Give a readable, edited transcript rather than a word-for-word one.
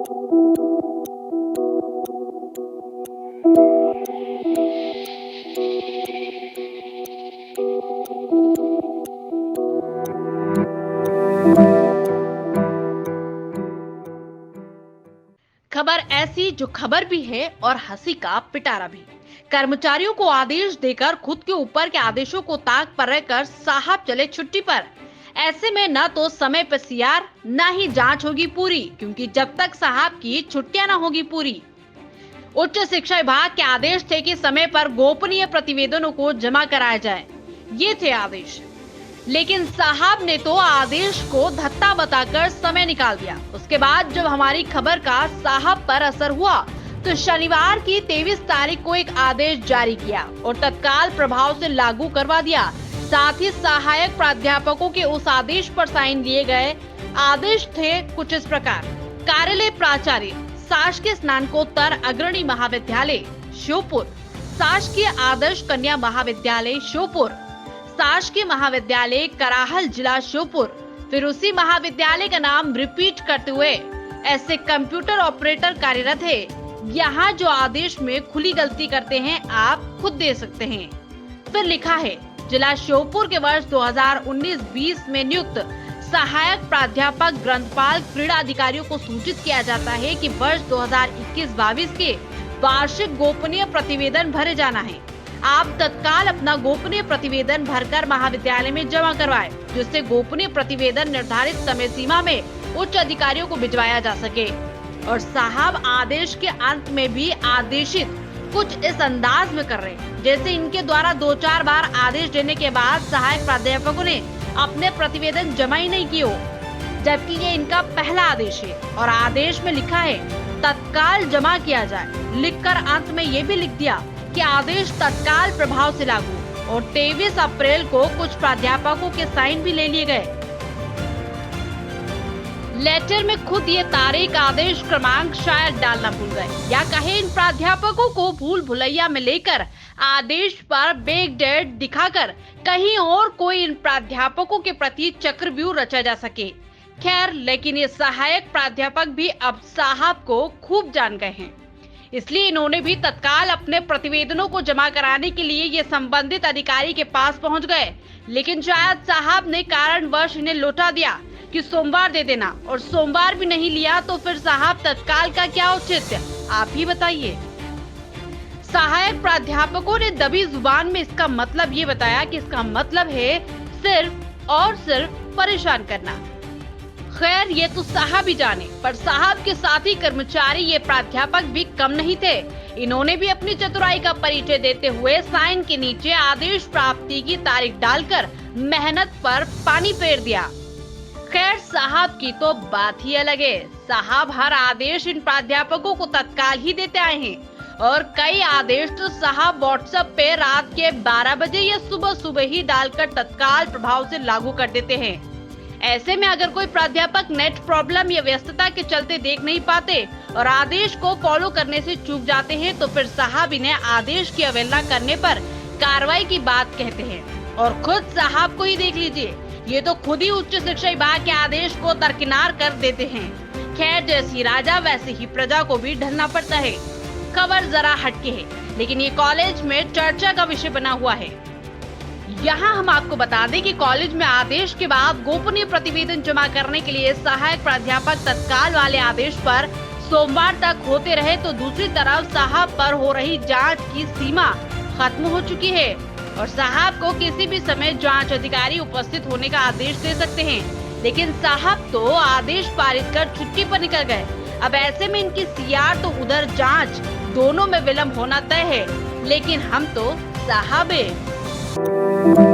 खबर ऐसी जो खबर भी है और हंसी का पिटारा भी। कर्मचारियों को आदेश देकर खुद के ऊपर के आदेशों को ताक पर रखकर साहब चले छुट्टी पर। ऐसे में न तो समय पर सीआर न ही जांच होगी पूरी, क्योंकि जब तक साहब की छुट्टियां न होगी पूरी। उच्च शिक्षा विभाग के आदेश थे कि समय पर गोपनीय प्रतिवेदनों को जमा कराया जाए, ये थे आदेश। लेकिन साहब ने तो आदेश को धत्ता बताकर समय निकाल दिया। उसके बाद जब हमारी खबर का साहब पर असर हुआ तो शनिवार की 23 तारीख को एक आदेश जारी किया और तत्काल प्रभाव से लागू करवा दिया। साथ ही सहायक प्राध्यापकों के उस आदेश पर साइन लिए गए। आदेश थे कुछ इस प्रकार: कार्यालय प्राचार्य शासकीय स्नातकोत्तर अग्रणी महाविद्यालय श्योपुर, शासकीय आदर्श कन्या महाविद्यालय श्योपुर, शासकीय महाविद्यालय कराहल जिला श्योपुर। फिर उसी महाविद्यालय का नाम रिपीट करते हुए ऐसे कंप्यूटर ऑपरेटर कार्यरत है। यहाँ जो आदेश में खुली गलती करते हैं आप खुद दे सकते हैं। फिर लिखा है, जिला श्योपुर के वर्ष 2019-20 में नियुक्त सहायक प्राध्यापक ग्रंथपाल क्रीड़ा अधिकारियों को सूचित किया जाता है कि वर्ष 2021-22 के वार्षिक गोपनीय प्रतिवेदन भरे जाना है। आप तत्काल अपना गोपनीय प्रतिवेदन भरकर महाविद्यालय में जमा करवाएं, जिससे गोपनीय प्रतिवेदन निर्धारित समय सीमा में उच्च अधिकारियों को भिजवाया जा सके। और साहब आदेश के अंत में भी आदेशित कुछ इस अंदाज में कर रहे हैं जैसे इनके द्वारा 2-4 बार आदेश देने के बाद सहायक प्राध्यापकों ने अपने प्रतिवेदन जमा ही नहीं किए हो, जबकि ये इनका पहला आदेश है। और आदेश में लिखा है तत्काल जमा किया जाए, लिखकर अंत में ये भी लिख दिया कि आदेश तत्काल प्रभाव से लागू। और 23 अप्रैल को कुछ प्राध्यापकों के साइन भी ले लिए गए। लेटर में खुद ये तारीख, आदेश क्रमांक शायद डालना भूल गए, या कहे इन प्राध्यापकों को भूल भुलैया में लेकर आदेश पर बैक डेट दिखाकर कहीं और कोई इन प्राध्यापकों के प्रति चक्रव्यूह रचा जा सके। खैर, लेकिन ये सहायक प्राध्यापक भी अब साहब को खूब जान गए हैं, इसलिए इन्होंने भी तत्काल अपने प्रतिवेदनों को जमा कराने के लिए ये संबंधित अधिकारी के पास पहुंच गए। लेकिन शायद साहब ने कारणवश इन्हें लौटा दिया कि सोमवार दे देना, और सोमवार भी नहीं लिया तो फिर साहब तत्काल का क्या औचित्य, आप ही बताइए। सहायक प्राध्यापकों ने दबी जुबान में इसका मतलब ये बताया कि इसका मतलब है सिर्फ और सिर्फ परेशान करना। खैर, ये तो साहब ही जाने, पर साहब के साथी कर्मचारी ये प्राध्यापक भी कम नहीं थे। इन्होंने भी अपनी चतुराई का परिचय देते हुए साइन के नीचे आदेश प्राप्ति की तारीख डालकर मेहनत पर पानी फेर दिया। खैर, साहब की तो बात ही अलग है। साहब हर आदेश इन प्राध्यापकों को तत्काल ही देते आए हैं, और कई आदेश तो साहब व्हाट्सएप पे रात के 12 बजे या सुबह सुबह ही डालकर तत्काल प्रभाव से लागू कर देते हैं। ऐसे में अगर कोई प्राध्यापक नेट प्रॉब्लम या व्यस्तता के चलते देख नहीं पाते और आदेश को फॉलो करने से चूक जाते हैं, तो फिर साहब इन्हें आदेश की अवहेलना करने पर कार्रवाई की बात कहते हैं। और खुद साहब को ही देख लीजिए, ये तो खुद ही उच्च शिक्षा विभाग के आदेश को दरकिनार कर देते हैं। खैर, जैसी राजा वैसे ही प्रजा को भी ढलना पड़ता है। खबर जरा हटके है, लेकिन ये कॉलेज में चर्चा का विषय बना हुआ है। यहाँ हम आपको बता दें कि कॉलेज में आदेश के बाद गोपनीय प्रतिवेदन जमा करने के लिए सहायक प्राध्यापक तत्काल वाले आदेश पर सोमवार तक होते रहे, तो दूसरी तरफ साहब पर हो रही जांच की सीमा खत्म हो चुकी है और साहब को किसी भी समय जांच अधिकारी उपस्थित होने का आदेश दे सकते हैं। लेकिन साहब तो आदेश पारित कर छुट्टी पर निकल गए। अब ऐसे में इनकी सीआर तो उधर जांच, दोनों में विलम्ब होना तय है। लेकिन हम तो साहब हैं।